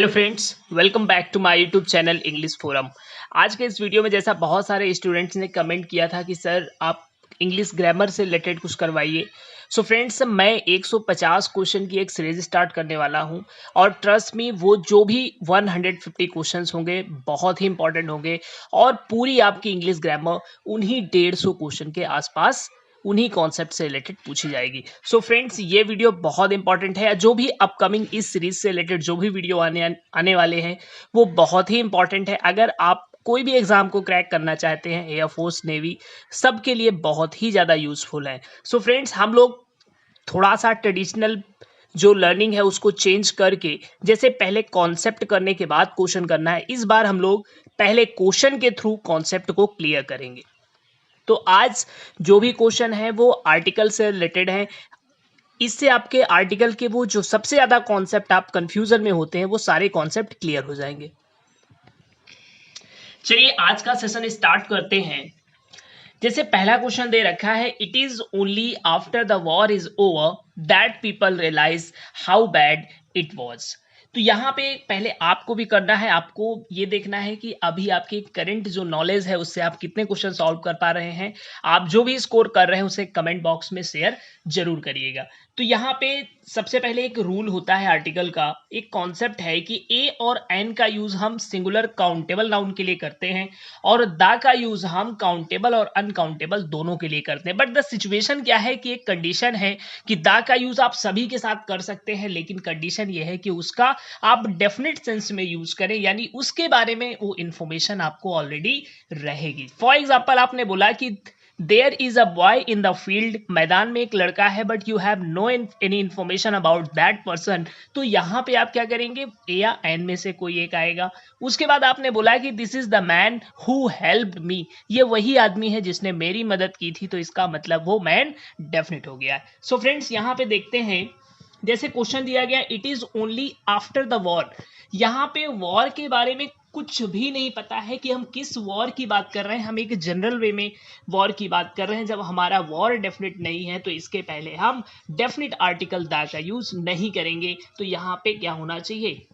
Hello friends, welcome back to my YouTube channel English forum. आज के इस video में जैसा बहुत सारे स्टूडेंट्स ने कमेंट किया था कि सर आप इंग्लिश ग्रामर से रिलेटेड कुछ करवाइए। सो फ्रेंड्स, मैं 150 क्वेश्चन की एक सीरीज स्टार्ट करने वाला हूं और ट्रस्ट मी, वो जो भी 150 क्वेश्चंस होंगे बहुत ही इंपॉर्टेंट होंगे और पूरी आपकी इंग्लिश ग्रामर उन्हीं 150 क्वेश्चन के आसपास उन्हीं कॉन्सेप्ट से रिलेटेड पूछी जाएगी। सो फ्रेंड्स, ये वीडियो बहुत इंपॉर्टेंट है। जो भी अपकमिंग इस सीरीज से रिलेटेड जो भी वीडियो आने वाले हैं वो बहुत ही इंपॉर्टेंट है। अगर आप कोई भी एग्जाम को क्रैक करना चाहते हैं, एयरफोर्स, नेवी, सबके लिए बहुत ही ज़्यादा यूजफुल है। सो फ्रेंड्स, हम लोग थोड़ा सा ट्रेडिशनल जो लर्निंग है उसको चेंज करके, जैसे पहले कॉन्सेप्ट करने के बाद क्वेश्चन करना है, इस बार हम लोग पहले क्वेश्चन के थ्रू कॉन्सेप्ट को क्लियर करेंगे। तो आज जो भी क्वेश्चन है वो आर्टिकल से रिलेटेड है। इससे आपके आर्टिकल के वो जो सबसे ज्यादा कॉन्सेप्ट आप कंफ्यूजन में होते हैं वो सारे कॉन्सेप्ट क्लियर हो जाएंगे। चलिए आज का सेशन स्टार्ट करते हैं। जैसे पहला क्वेश्चन दे रखा है, it is only after the war is over that people realise how bad it was. तो यहाँ पे पहले आपको भी करना है, आपको ये देखना है कि अभी आपकी करंट जो नॉलेज है उससे आप कितने क्वेश्चन सॉल्व कर पा रहे हैं। आप जो भी स्कोर कर रहे हैं उसे कमेंट बॉक्स में शेयर जरूर करिएगा। तो यहाँ पे सबसे पहले एक रूल होता है आर्टिकल का, एक कॉन्सेप्ट है कि ए और एन का यूज हम सिंगुलर काउंटेबल नाउन के लिए करते हैं और द का यूज हम काउंटेबल और अनकाउंटेबल दोनों के लिए करते हैं। बट द सिचुएशन क्या है कि एक कंडीशन है कि द का यूज आप सभी के साथ कर सकते हैं, लेकिन कंडीशन ये है कि उसका आप डेफिनेट सेंस में यूज करें, यानी उसके बारे में वो इंफॉर्मेशन आपको ऑलरेडी रहेगी। फॉर एग्जाम्पल, आपने बोला कि there is a boy in the field, मैदान में एक लड़का है, but you have no any information about that person. तो यहाँ पे आप क्या करेंगे, ए या एन में से कोई एक आएगा। उसके बाद आपने बोला कि this is the man who helped me, ये वही आदमी है जिसने मेरी मदद की थी, तो इसका मतलब वो मैन डेफिनेट हो गया है। सो फ्रेंड्स, यहाँ पे देखते हैं, जैसे क्वेश्चन दिया गया it is only after the war. यहाँ पे वॉर के बारे में कुछ भी नहीं पता है कि हम किस वॉर की बात कर रहे हैं। हम एक जनरल वे में वॉर की बात कर रहे हैं। जब हमारा वॉर डेफिनेट नहीं है तो इसके पहले हम डेफिनेट आर्टिकल द का यूज नहीं करेंगे। तो यहाँ पे क्या होना चाहिए,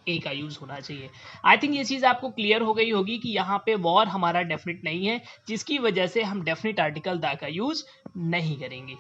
ए का यूज होना चाहिए। आई थिंक ये चीज आपको क्लियर हो गई होगी कि यहाँ पे वॉर हमारा डेफिनेट नहीं है, जिसकी वजह से हम डेफिनेट आर्टिकल द का यूज नहीं करेंगे।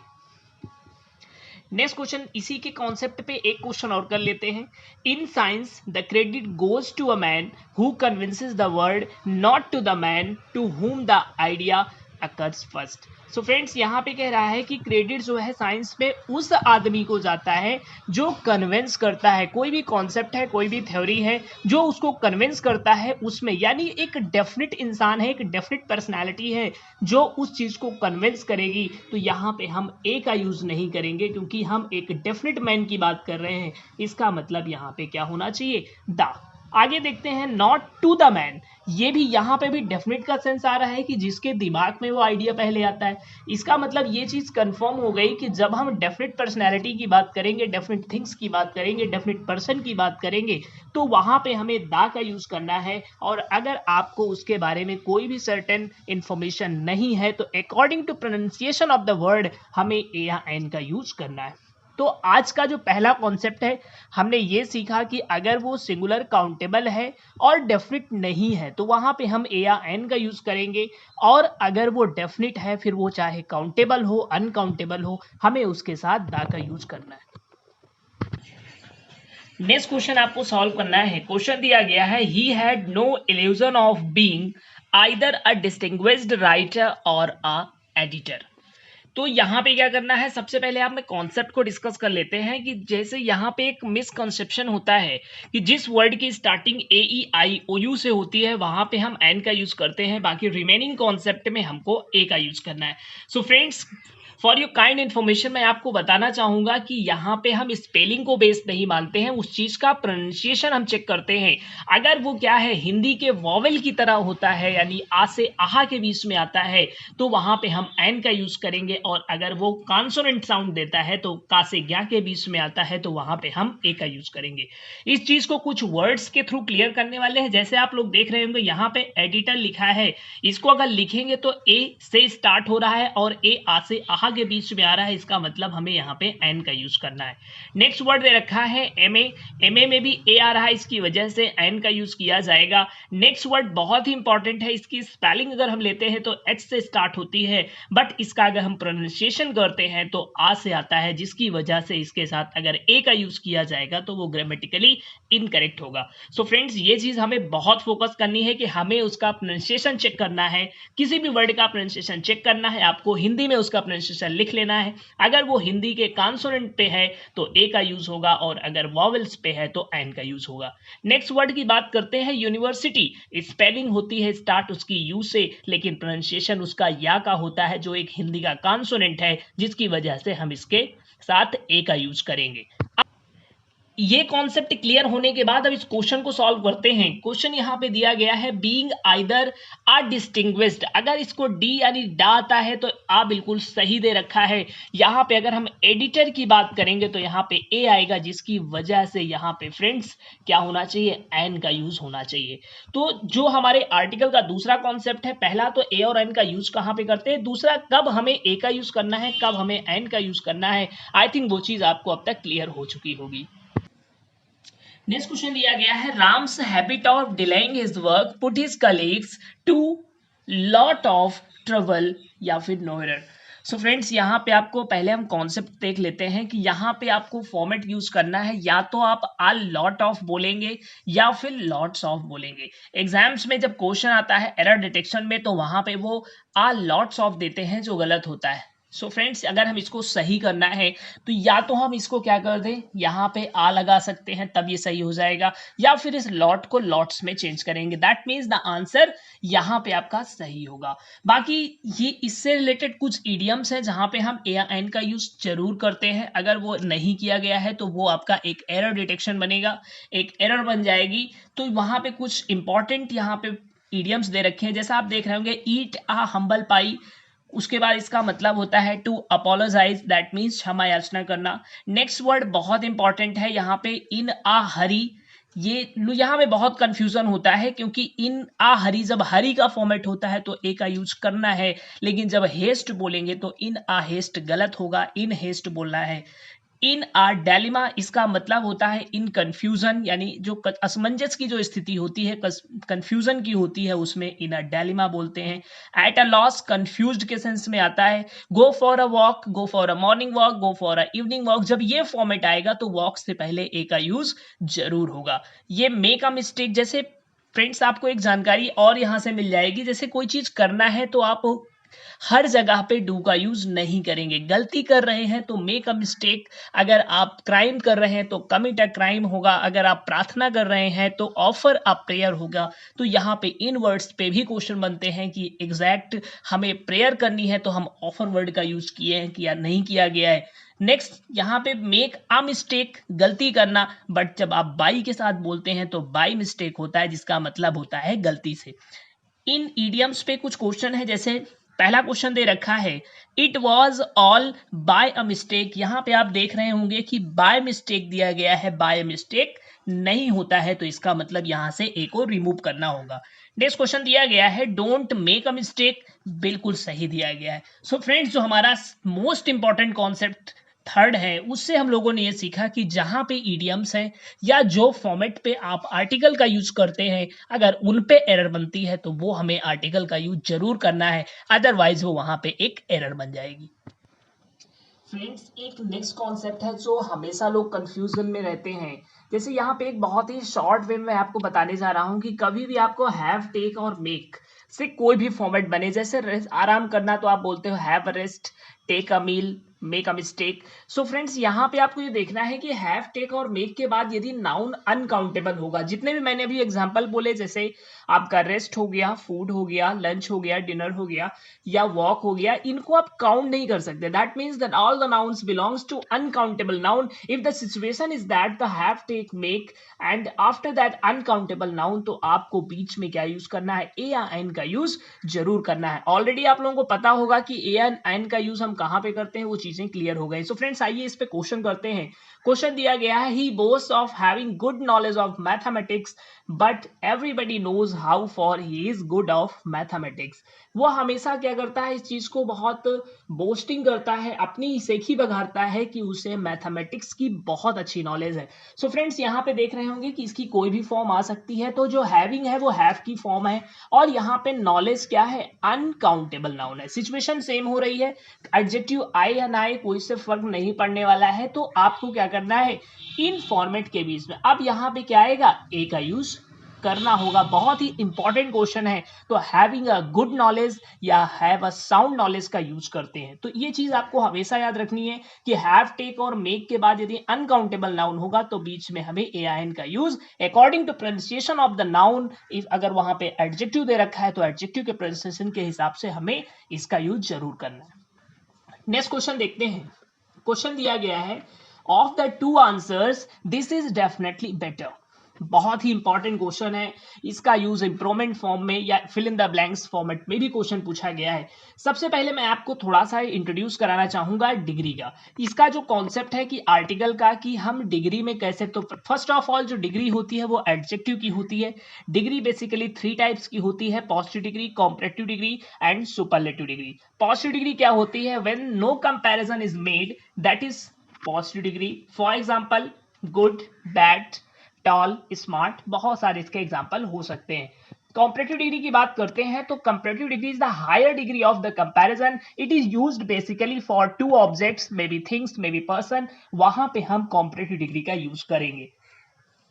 नेक्स्ट क्वेश्चन इसी के कॉन्सेप्ट पे एक क्वेश्चन और कर लेते हैं। In science the credit goes to a man who convinces the world, not to the man to whom the idea occurs first. So friends, यहाँ पे कह रहा है कि क्रेडिट जो है साइंस में उस आदमी को जाता है जो कन्विंस करता है। कोई भी कॉन्सेप्ट है, कोई भी थ्योरी है, जो उसको कन्विंस करता है उसमें, यानी एक डेफिनेट इंसान है, एक डेफिनेट पर्सनैलिटी है जो उस चीज को कन्विंस करेगी। तो यहाँ पे हम ए का यूज नहीं करेंगे क्योंकि हम एक डेफिनेट मैन की बात कर रहे हैं। इसका मतलब यहाँ पे क्या होना चाहिए, द। आगे देखते हैं, नॉट टू द मैन। ये भी यहाँ पे भी डेफिनेट का सेंस आ रहा है कि जिसके दिमाग में वो आइडिया पहले आता है। इसका मतलब ये चीज कंफर्म हो गई कि जब हम डेफिनेट पर्सनैलिटी की बात करेंगे, डेफिनेट थिंग्स की बात करेंगे, डेफिनेट पर्सन की बात करेंगे, तो वहां पे हमें द का यूज करना है। और अगर आपको उसके बारे में कोई भी सर्टेन इंफॉर्मेशन नहीं है तो according to pronunciation of the word हमें ए या एन का यूज करना है। तो आज का जो पहला कॉन्सेप्ट है, हमने ये सीखा कि अगर वो सिंगुलर काउंटेबल है और डेफिनेट नहीं है तो वहां पे हम ए या एन का यूज करेंगे, और अगर वो डेफिनेट है, फिर वो चाहे काउंटेबल हो अनकाउंटेबल हो, हमें उसके साथ द का यूज करना है। नेक्स्ट क्वेश्चन आपको सॉल्व करना है। क्वेश्चन दिया गया है, he had no illusion of being either a distinguished writer और अ एडिटर। तो यहाँ पे क्या करना है, सबसे पहले आप में कॉन्सेप्ट को डिस्कस कर लेते हैं कि जैसे यहाँ पे एक मिसकंसेप्शन होता है कि जिस वर्ड की starting A E I O you से होती है वहां पे हम एन का यूज करते हैं, बाकी रिमेनिंग कॉन्सेप्ट में हमको ए का यूज करना है। So friends, for your kind information मैं आपको बताना चाहूंगा कि यहाँ पे हम स्पेलिंग को बेस नहीं मानते हैं, उस चीज का प्रोनाउंसिएशन हम चेक करते हैं। अगर वो क्या है, हिंदी के वॉवेल की तरह होता है, यानी आ से आहा के बीच में आता है, तो वहां पे हम एन का यूज करेंगे। और अगर वो कॉन्सोनेंट साउंड देता है तो का से ज्ञा के बीच में आता है तो वहां पे हम ए का यूज करेंगे। इस चीज को कुछ वर्ड्स के थ्रू क्लियर करने वाले हैं। जैसे आप लोग देख रहे होंगे यहाँ पे एडिटर लिखा है, इसको अगर लिखेंगे तो ए से स्टार्ट हो रहा है और ए आ से आहा आहा के बीच में आ रहा है, इसका मतलब हमें यहाँ पे एन का यूज करना है। नेक्स्ट वर्ड दे रखा है एम ए में भी ए आ रहा है, इसकी वजह से एन का यूज किया जाएगा। नेक्स्ट वर्ड बहुत ही इंपॉर्टेंट है, इसकी स्पेलिंग अगर हम लेते हैं तो एच से स्टार्ट होती है, बट इसका अगर हम प्रोनाउंसिएशन करते हैं तो आ से आता है, जिसकी वजह से इसके साथ अगर ए का यूज किया जाएगा तो वो ग्रामेटिकली इनकरेक्ट होगा। सो फ्रेंड्स, ये चीज हमें बहुत फोकस करनी है कि हमें उसका प्रोनाउंसिएशन चेक करना है। किसी भी वर्ड का प्रोनाउंसिएशन चेक करना है, आपको हिंदी में उसका प्रोनाउंसिएशन लिख लेना है। अगर वो हिंदी के कॉन्सोनेंट पे है तो ए का यूज होगा, और अगर वॉवेल्स पे है तो एन का यूज होगा। नेक्स्ट वर्ड की बात करते हैं यूनिवर्सिटी। स्पेलिंग होती है स्टार्ट उसकी यू से, लेकिन प्रोनाउंसिएशन उसका या का होता है, जो एक हिंदी का कॉन्सोनेंट है, जिसकी वजह से हम इसके साथ ए का यूज करेंगे। ये कॉन्सेप्ट क्लियर होने के बाद अब इस क्वेश्चन को सॉल्व करते हैं। क्वेश्चन यहाँ पे दिया गया है बीइंग आइदर आ डिस्टिंग्विश्ड। अगर इसको डी यानी डा आता है तो आ बिल्कुल सही दे रखा है। यहाँ पे अगर हम एडिटर की बात करेंगे तो यहाँ पे ए आएगा, जिसकी वजह से यहाँ पे फ्रेंड्स क्या होना चाहिए, एन का यूज होना चाहिए। तो जो हमारे आर्टिकल का दूसरा कॉन्सेप्ट है, पहला तो ए और एन का यूज कहाँ पे करते हैं, दूसरा कब हमें ए का यूज करना है, कब हमें एन का यूज करना है। आई थिंक वो चीज आपको अब तक क्लियर हो चुकी होगी। नेक्स्ट क्वेश्चन दिया गया है Ram's habit of delaying his work put his colleagues to lot of trouble या फिर नो एरर। सो फ्रेंड्स, यहाँ पे आपको पहले हम कॉन्सेप्ट देख लेते हैं कि यहाँ पे आपको फॉर्मेट यूज करना है, या तो आप आ लॉट ऑफ बोलेंगे या फिर लॉट्स ऑफ बोलेंगे। एग्जाम्स में जब क्वेश्चन आता है एरर डिटेक्शन में तो वहां पे वो आ लॉट्स ऑफ देते हैं, जो गलत होता है। सो फ्रेंड्स, अगर हम इसको सही करना है तो या तो हम इसको क्या कर दें, यहाँ पे आ लगा सकते हैं, तब ये सही हो जाएगा, या फिर इस लॉट को लॉट्स में चेंज करेंगे। दैट मीन्स द आंसर यहाँ पे आपका सही होगा। बाकी ये इससे रिलेटेड कुछ इडियम्स हैं जहाँ पे हम ए या एन का यूज जरूर करते हैं। अगर वो नहीं किया गया है तो वो आपका एक एरर डिटेक्शन बनेगा, एक एरर बन जाएगी। तो वहाँ पे कुछ इंपॉर्टेंट यहाँ पे इडियम्स दे रखे हैं, जैसा आप देख रहे होंगे ईट आ हम्बल पाई। उसके बाद इसका मतलब होता है टू अपोलोजाइज, दैट मीन्स क्षमा याचना करना। नेक्स्ट वर्ड बहुत इंपॉर्टेंट है यहाँ पे इन आ हरी। ये यहाँ में बहुत कंफ्यूजन होता है, क्योंकि इन आ हरी जब हरी का फॉर्मेट होता है तो ए का यूज करना है, लेकिन जब हेस्ट बोलेंगे तो इन आ हेस्ट गलत होगा, इन हेस्ट बोलना है। इन आ डेलिमा, इसका मतलब होता है इन कंफ्यूजन, यानी जो असमंजस की जो स्थिति होती है, कंफ्यूजन की होती है, उसमें इन अ डेलिमा बोलते हैं। एट अ लॉस कंफ्यूज्ड के सेंस में आता है। Go for a walk, go for a morning walk, go for a evening walk, जब ये फॉर्मेट आएगा तो वॉक से पहले ए का यूज जरूर होगा। ये मेक अ मिस्टेक, जैसे फ्रेंड्स आपको एक जानकारी और यहां से मिल जाएगी, जैसे कोई चीज करना है तो आप हर जगह पे डू का यूज नहीं करेंगे। गलती कर रहे हैं तो मेक अ मिस्टेक, अगर आप क्राइम कर रहे हैं तो कमिट अ क्राइम होगा, अगर आप प्रार्थना कर रहे हैं तो ऑफर अ प्रेयर होगा। तो यहाँ पे इन वर्ड्स पे भी क्वेश्चन बनते हैं कि एग्जैक्ट हमें प्रेयर करनी है तो हम ऑफर वर्ड का यूज किए हैं कि या नहीं किया गया है। नेक्स्ट यहाँ पे मेक अ मिस्टेक, गलती करना, बट जब आप बाई के साथ बोलते हैं तो बाई मिस्टेक होता है, जिसका मतलब होता है गलती से। इन ईडियम्स पे कुछ क्वेश्चन है, जैसे पहला क्वेश्चन दे रखा है it was all by a mistake. यहाँ पे आप देख रहे होंगे कि बाय मिस्टेक दिया गया है, बाय मिस्टेक नहीं होता है, तो इसका मतलब यहां से ए को रिमूव करना होगा। नेक्स्ट क्वेश्चन दिया गया है डोंट मेक अ मिस्टेक, बिल्कुल सही दिया गया है। सो फ्रेंड्स, जो हमारा मोस्ट इंपॉर्टेंट कॉन्सेप्ट थर्ड है, उससे हम लोगों ने ये सीखा कि जहां पे ईडियम्स हैं या जो फॉर्मेट पे आप आर्टिकल का यूज करते हैं, अगर उन पे एरर बनती है तो वो हमें आर्टिकल का यूज जरूर करना है, अदरवाइज वो वहां पे एक एरर बन जाएगी। फ्रेंड्स, एक नेक्स्ट कॉन्सेप्ट है जो हमेशा लोग कंफ्यूजन में रहते हैं। जैसे यहाँ पे एक बहुत ही शॉर्ट वे में आपको बताने जा रहा हूँ कि कभी भी आपको हैव, टेक और मेक से कोई भी फॉर्मेट बने, जैसे आराम करना तो आप बोलते हो have rest, take a meal, make a mistake. So friends, यहाँ पे आपको ये देखना है कि हैव, टेक और मेक के बाद यदि नाउन अनकाउंटेबल होगा, जितने भी मैंने अभी एग्जांपल बोले, जैसे आपका रेस्ट हो गया, फूड हो गया, लंच हो गया, डिनर हो गया या वॉक हो गया, इनको आप काउंट नहीं कर सकते। That means that all the nouns belongs to uncountable noun if the situation is that the have, take, make and after that uncountable noun, तो आपको बीच में क्या यूज करना है, ए या एन का यूज जरूर करना है। ऑलरेडी आप लोगों को पता होगा कि ए एंड एन का यूज हम कहां पे करते हैं, वो चीजें क्लियर हो गई। सो फ्रेंड्स, आइए इस पे क्वेश्चन करते हैं। क्वेश्चन दिया गया है he boast of having good knowledge of mathematics but everybody knows how for he is good of mathematics. वो हमेशा क्या करता है, इस चीज को बहुत बोस्टिंग करता है, अपनी सेखी बघारता है कि उसे मैथमेटिक्स की बहुत अच्छी नॉलेज है। सो फ्रेंड्स यहाँ पे देख रहे होंगे कि इसकी कोई भी फॉर्म आ सकती है, तो जो हैविंग है वो हैव की फॉर्म है, और यहाँ पे नॉलेज क्या है, अनकाउंटेबल नाउन है। सिचुएशन सेम हो रही है, एडजेक्टिव आई या नाई कोई से फर्क नहीं पड़ने वाला है, तो आपको क्या करना है, इन फॉर्मेट के बीच में अब यहाँ पे क्या आएगा, ए का यूज करना होगा। बहुत ही इंपॉर्टेंट क्वेश्चन है, तो हैविंग अ गुड नॉलेज या हैव अ साउंड नॉलेज का यूज करते हैं। तो ये चीज आपको हमेशा याद रखनी है कि हैव, टेक और मेक के बाद यदि अनकाउंटेबल नाउन होगा तो बीच में हमें एआईएन का use according to pronunciation of the noun. If अगर वहां पे एडजेक्टिव दे रखा है तो एडजेक्टिव के प्रोनाउंसिएशन के हिसाब से हमें इसका यूज जरूर करना है। नेक्स्ट क्वेश्चन देखते हैं। क्वेश्चन दिया गया है, of the two answers this is definitely better. बहुत ही इंपॉर्टेंट क्वेश्चन है, इसका यूज इंप्रूवमेंट फॉर्म में या fill in the blanks format में भी क्वेश्चन पूछा गया है। सबसे पहले मैं आपको थोड़ा सा इंट्रोड्यूस कराना चाहूंगा डिग्री का। इसका जो कॉन्सेप्ट है कि आर्टिकल का, कि हम डिग्री में कैसे, तो फर्स्ट ऑफ ऑल जो डिग्री होती है वो एडजेक्टिव की होती है। डिग्री बेसिकली 3 टाइप्स की होती है, positive degree, comparative degree and superlative degree. Positive degree क्या होती है, when no comparison is made, that is positive degree. For example good, bad, tall, smart, बहुत सारे इसके एग्जांपल हो सकते हैं। कंपैरेटिव डिग्री की बात करते हैं तो comparative degree is the higher degree of the comparison. It is used basically for two objects, may be things, may be person, वहां पे हम कंपैरेटिव डिग्री का यूज करेंगे।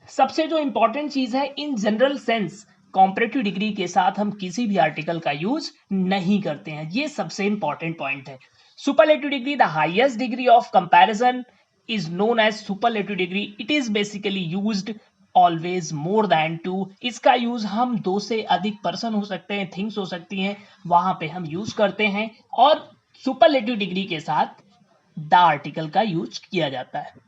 सबसे जो इंपॉर्टेंट चीज है, in general sense comparative degree के साथ हम किसी भी आर्टिकल का यूज नहीं करते हैं, ये सबसे इंपॉर्टेंट पॉइंट है। Superlative degree, the highest degree of comparison is known as superlative degree. It is basically used always more than two. इसका यूज हम 2 से अधिक पर्सन हो सकते हैं, थिंग्स हो सकती हैं, वहां पे हम यूज करते हैं, और सुपरलेटिव डिग्री के साथ द आर्टिकल का यूज किया जाता है।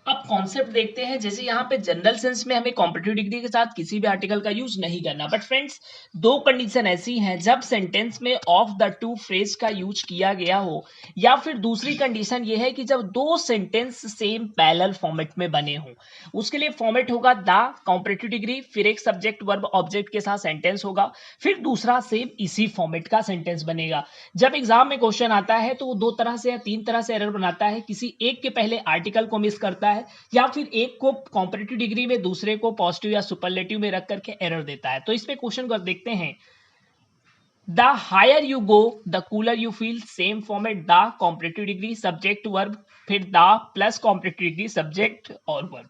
अब कॉन्सेप्ट देखते हैं। जैसे यहाँ पे जनरल सेंस में हमें कॉम्पिटिटिव डिग्री के साथ किसी भी आर्टिकल का यूज नहीं करना, बट फ्रेंड्स 2 कंडीशन ऐसी हैं जब सेंटेंस में ऑफ द टू फ्रेज का यूज किया गया हो, या फिर दूसरी कंडीशन ये है कि जब 2 सेंटेंस सेम पैरेलल फॉर्मेट में बने हों। उसके लिए फॉर्मेट होगा द कॉम्पिटिटिव डिग्री, फिर एक सब्जेक्ट वर्ब ऑब्जेक्ट के साथ सेंटेंस होगा, फिर दूसरा सेम इसी फॉर्मेट का सेंटेंस बनेगा। जब एग्जाम में क्वेश्चन आता है तो वो 2 तरह से या 3 तरह से एरर बनाता है, किसी एक के पहले आर्टिकल को मिस करता है, या फिर एक को कॉम्पिटिटिव डिग्री में, दूसरे को पॉजिटिव या सुपरलेटिव में रख करके एरर देता है। तो इस पे क्वेश्चन को देखते हैं। The higher you go the cooler you feel, same format, the comparative degree, subject verb, फिर the plus comparative degree, subject और verb.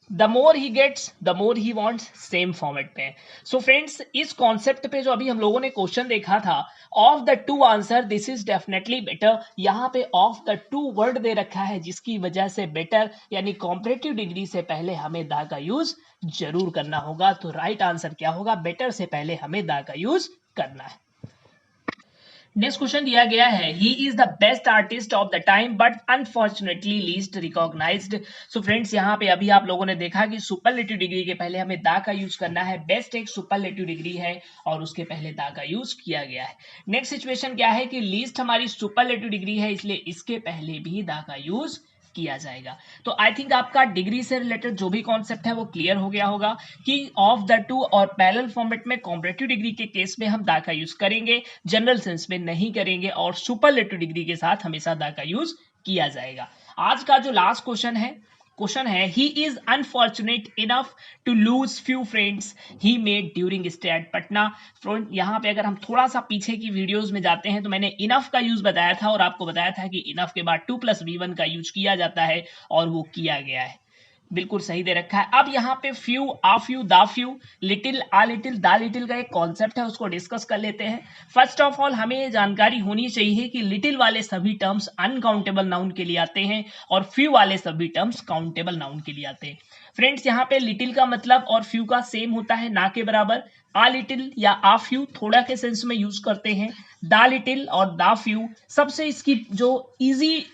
The more he gets the more he wants, same format पे। So friends इस concept पे जो अभी हम लोगों ने क्वेश्चन देखा था, of the two answer this is definitely better, यहाँ पे ऑफ द टू वर्ड दे रखा है जिसकी वजह से बेटर यानी कॉम्परेटिव डिग्री से पहले हमें दा का यूज जरूर करना होगा। तो राइट आंसर क्या होगा, बेटर से पहले हमें दा का यूज करना है। नेक्स्ट क्वेश्चन दिया गया है, he is the best artist of the time but unfortunately least recognised. So friends यहाँ पे अभी आप लोगों ने देखा कि सुपरलेटिव डिग्री के पहले हमें दा का यूज करना है। बेस्ट एक सुपरलेटिव डिग्री है और उसके पहले दा का यूज किया गया है। नेक्स्ट सिचुएशन क्या है कि लीस्ट हमारी सुपरलेटिव डिग्री है, इसलिए इसके पहले भी दा का यूज किया जाएगा। तो आई थिंक आपका डिग्री से रिलेटेड जो भी कॉन्सेप्ट है वो क्लियर हो गया होगा कि ऑफ द टू और पैरेलल फॉर्मेट में कॉम्परेटिव डिग्री के केस में हम दा का यूज करेंगे, जनरल सेंस में नहीं करेंगे, और सुपरलेटिव डिग्री के साथ हमेशा दा का यूज किया जाएगा। आज का जो लास्ट क्वेश्चन है he is unfortunate enough to lose few friends he made during stay at Patna. Friend यहाँ पे अगर हम थोड़ा सा पीछे की वीडियोस में जाते हैं तो मैंने इनफ का यूज बताया था और आपको बताया था कि इनफ के बाद 2+V1 का यूज किया जाता है और वो किया गया है, बिल्कुल सही दे रखा है। अब यहाँ पे फ्यू, आ फ्यू, दा फ्यू, लिटिल, आ लिटिल, दा लिटिल का एक कॉन्सेप्ट है, उसको डिस्कस कर लेते हैं। फर्स्ट ऑफ ऑल हमें ये जानकारी होनी चाहिए कि लिटिल वाले सभी टर्म्स अनकाउंटेबल नाउन के लिए आते हैं और फ्यू वाले सभी टर्म्स काउंटेबल नाउन के लिए आते हैं। फ्रेंड्स यहाँ पे लिटिल का मतलब और फ्यू का सेम होता है, ना के बराबर। आ लिटिल या आ फ्यू थोड़ा के सेंस में यूज करते हैं, दा लिटिल और दा फ्यू सबसे इसकी जो इजी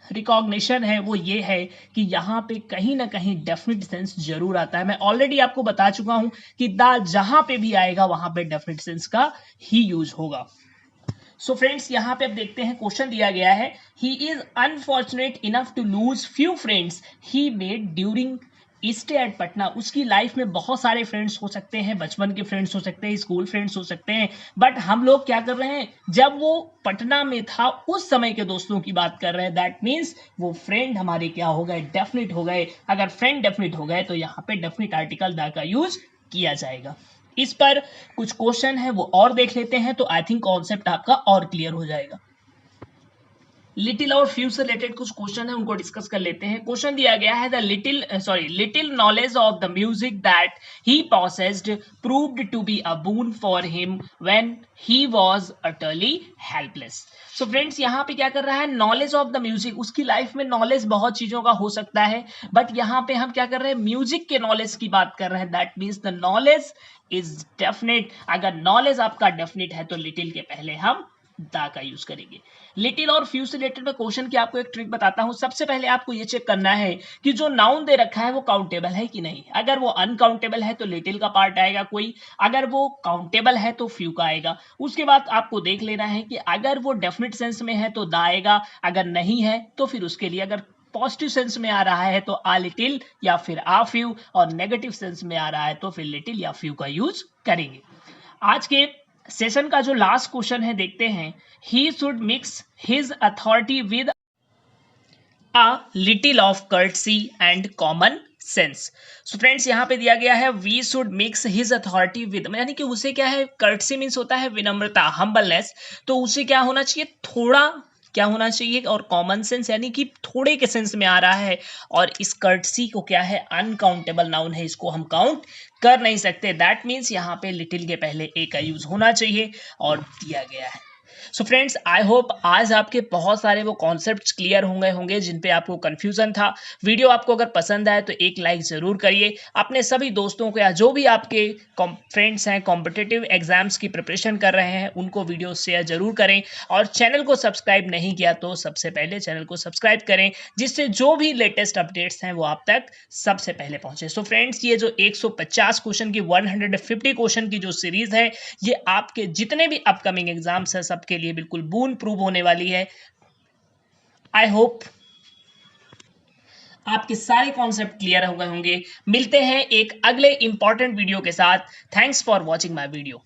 रिकॉग्निशन है वो ये है कि यहाँ पे कहीं ना कहीं डेफिनेट सेंस जरूर आता है। मैं ऑलरेडी आपको बता चुका हूं कि दा जहां पे भी आएगा वहां पे डेफिनेट सेंस का ही यूज होगा। सो फ्रेंड्स यहाँ पे अब देखते हैं, क्वेश्चन दिया गया है he is unfortunate enough to lose few friends he made during stay at Patna, उसकी लाइफ में बहुत सारे फ्रेंड्स हो सकते हैं, बचपन के फ्रेंड्स हो सकते हैं, स्कूल फ्रेंड्स हो सकते हैं, बट हम लोग क्या कर रहे हैं, जब वो पटना में था उस समय के दोस्तों की बात कर रहे हैं। दैट मीन्स वो फ्रेंड हमारे क्या हो गए, डेफिनेट हो गए। अगर फ्रेंड डेफिनेट हो गए तो यहाँ पे डेफिनेट आर्टिकल द का यूज किया जाएगा। इस पर कुछ क्वेश्चन है वो और देख लेते हैं, तो आई थिंक कॉन्सेप्ट आपका और क्लियर हो जाएगा। लिटिल और फ्यू से रिलेटेड कुछ क्वेश्चन है, उनको डिस्कस कर लेते हैं। क्वेश्चन दिया गया है, the little knowledge of the music that he possessed proved to be a boon for him when he was utterly helpless. So friends, यहाँ पे क्या कर रहा है, नॉलेज ऑफ द म्यूजिक, उसकी लाइफ में नॉलेज बहुत चीजों का हो सकता है, बट यहाँ पे हम क्या कर रहे हैं, म्यूजिक के नॉलेज की बात कर रहे हैं। That means the knowledge is definite. अगर नॉलेज आपका डेफिनेट है तो लिटिल के पहले हम दा का यूज करेंगे। लिटिल और फ्यू से रिलेटेड में क्वेश्चन की आपको एक ट्रिक बताता हूं। सबसे पहले आपको ये चेक करना है कि जो नाउन दे रखा है वो काउंटेबल है कि नहीं। अगर वो अनकाउंटेबल है तो लिटिल का पार्ट आएगा कोई, अगर वो काउंटेबल है तो फ्यू का आएगा। उसके बाद आपको देख लेना है कि अगर वो डेफिनेट सेंस में है तो दा आएगा, अगर नहीं है तो फिर उसके लिए, अगर पॉजिटिव सेंस में आ रहा है तो आ लिटिल या फिर आ फ्यू, और नेगेटिव सेंस में आ रहा है तो फिर लिटिल या फ्यू का यूज करेंगे। आज के सेशन का जो लास्ट क्वेश्चन है देखते हैं। He should mix his authority with a little of courtesy and common sense. So friends, यहाँ पे दिया गया है we should mix his authority with, यानी कि उसे क्या है, कर्टसी मीन्स होता है विनम्रता, हम्बलनेस, तो उसे क्या होना चाहिए, थोड़ा क्या होना चाहिए, और कॉमन सेंस यानी कि थोड़े के सेंस में आ रहा है। और इस कर्टसी को क्या है, अनकाउंटेबल नाउन है, इसको हम काउंट कर नहीं सकते। दैट मीन्स यहाँ पे लिटिल के पहले ए का यूज होना चाहिए और दिया गया है। सो फ्रेंड्स, आई होप आज आपके बहुत सारे वो कॉन्सेप्ट्स क्लियर होंगे जिन पे आपको कंफ्यूजन था। वीडियो आपको अगर पसंद आए तो एक लाइक जरूर करिए। अपने सभी दोस्तों को या जो भी आपके फ्रेंड्स हैं कॉम्पिटिटिव एग्जाम्स की प्रिपरेशन कर रहे हैं उनको वीडियो शेयर जरूर करें। और चैनल को सब्सक्राइब नहीं किया तो सबसे पहले चैनल को सब्सक्राइब करें, जिससे जो भी लेटेस्ट अपडेट्स हैं वो आप तक सबसे पहले पहुंचे। सो फ्रेंड्स, ये जो 150 क्वेश्चन की 150 क्वेश्चन की जो सीरीज है, ये आपके जितने भी अपकमिंग एग्जाम्स हैं सबके लिए बिल्कुल बून प्रूव होने वाली है। आई होप आपके सारे कॉन्सेप्ट क्लियर हो गए होंगे। मिलते हैं एक अगले इंपॉर्टेंट वीडियो के साथ। Thanks for watching my video.